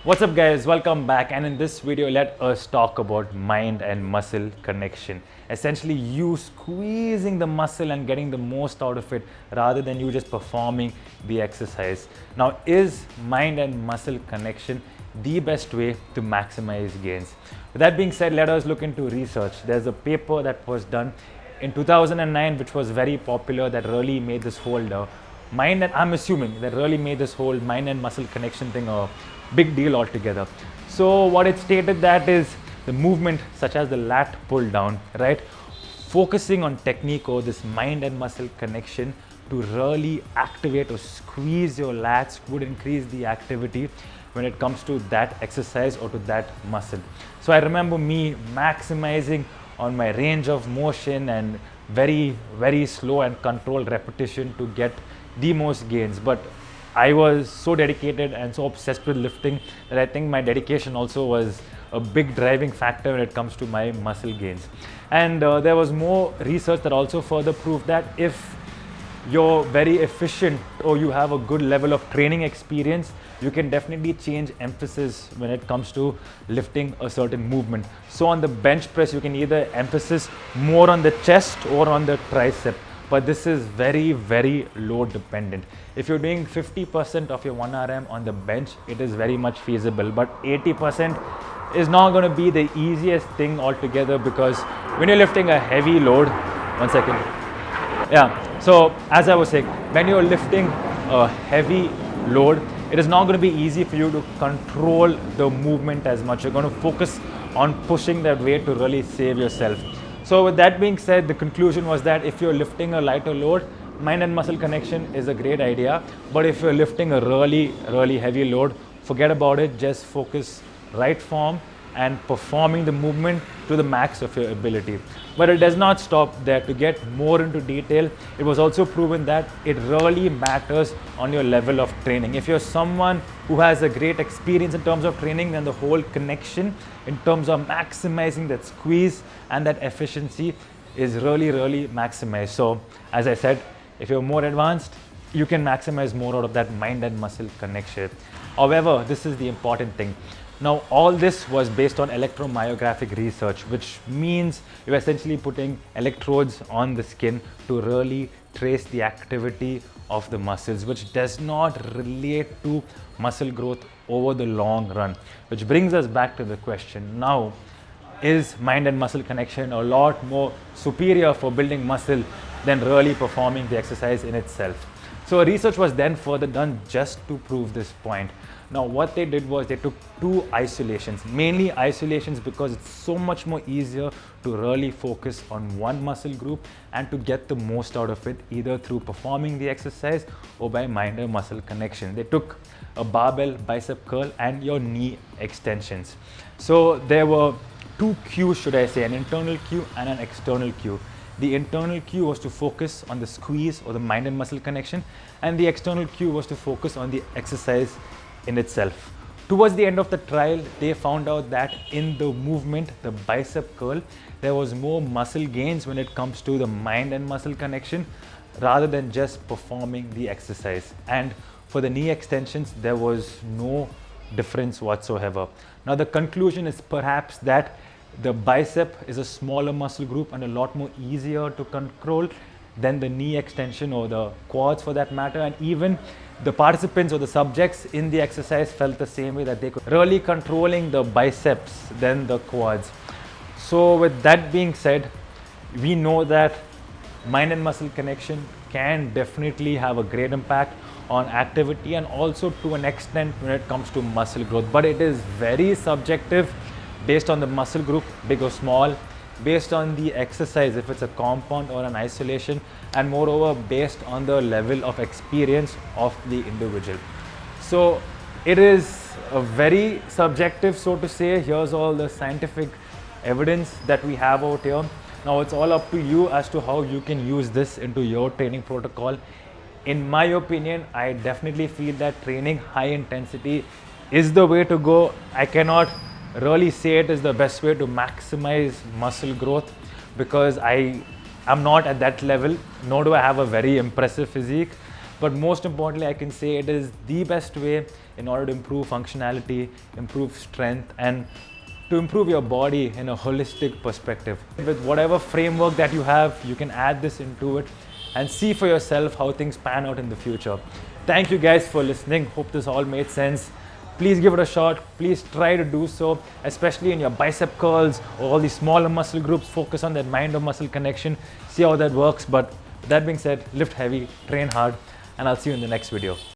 What's up guys, welcome back, and in this video let us talk about mind and muscle connection. Essentially you squeezing the muscle and getting the most out of it rather than you just performing the exercise. Now, is mind and muscle connection the best way to maximize gains? With that being said, let us look into research. There's a paper that was done in 2009 which was very popular, that really made this whole mind, and I'm assuming that really made this whole mind and muscle connection thing a big deal altogether. So what it stated that is the movement such as the lat pull down, right? Focusing on technique or this mind and muscle connection to really activate or squeeze your lats would increase the activity when it comes to that exercise or to that muscle. So I remember me maximizing on my range of motion and very slow and controlled repetition to get the most gains. But I was so dedicated and so obsessed with lifting that I think my dedication also was a big driving factor when it comes to my muscle gains. And there was more research that also further proved that if you're very efficient or you have a good level of training experience, you can definitely change emphasis when it comes to lifting a certain movement. So on the bench press, you can either emphasis more on the chest or on the tricep, but this is very load dependent. If you're doing 50% of your 1RM on the bench, it is very much feasible, but 80% is not going to be the easiest thing altogether, because when you're lifting a heavy load, one second. Yeah, so as I was saying, when you're lifting a heavy load, it is not going to be easy for you to control the movement as much. You're going to focus on pushing that weight to really save yourself. So with that being said, the conclusion was that if you're lifting a lighter load, mind and muscle connection is a great idea. But if you're lifting a really heavy load, forget about it. Just focus right form and performing the movement to the max of your ability. But it does not stop there. To get more into detail, it was also proven that it really matters on your level of training. If you're someone who has a great experience in terms of training, then the whole connection in terms of maximizing that squeeze and that efficiency is really maximized. So as I said, if you're more advanced, you can maximize more out of that mind and muscle connection. However, this is the important thing. Now, all this was based on electromyographic research, which means you're essentially putting electrodes on the skin to really trace the activity of the muscles, which does not relate to muscle growth over the long run. Which brings us back to the question now, is mind and muscle connection a lot more superior for building muscle than really performing the exercise in itself? So research was then further done just to prove this point. Now what they did was they took two isolations, mainly isolations because it's so much more easier to really focus on one muscle group and to get the most out of it, either through performing the exercise or by mind and muscle connection. They took a barbell bicep curl and your knee extensions. So there were two cues, should I say, an internal cue and an external cue. The internal cue was to focus on the squeeze or the mind and muscle connection, and the external cue was to focus on the exercise in itself. Towards the end of the trial, they found out that in the movement, the bicep curl, there was more muscle gains when it comes to the mind and muscle connection rather than just performing the exercise. And for the knee extensions, there was no difference whatsoever. Now the conclusion is perhaps that the bicep is a smaller muscle group and a lot more easier to control than the knee extension or the quads for that matter. And even the participants or the subjects in the exercise felt the same way, that they could really controlling the biceps than the quads. So with that being said, we know that mind and muscle connection can definitely have a great impact on activity and also to an extent when it comes to muscle growth. But it is very subjective based on the muscle group, big or small, based on the exercise, if it's a compound or an isolation, and moreover based on the level of experience of the individual. So it is a very subjective, so to say. Here's all the scientific evidence that we have out here. Now it's all up to you as to how you can use this into your training protocol. In my opinion, I definitely feel that training high intensity is the way to go. I cannot really say it is the best way to maximize muscle growth because I am not at that level, nor do I have a very impressive physique. But most importantly, I can say it is the best way in order to improve functionality, improve strength, and to improve your body in a holistic perspective. With whatever framework that you have, you can add this into it and see for yourself how things pan out in the future. Thank you guys for listening. Hope this all made sense. Please give it a shot. Please try to do so, especially in your bicep curls or all these smaller muscle groups. Focus on that mind or muscle connection. See how that works. But that being said, lift heavy, train hard, and I'll see you in the next video.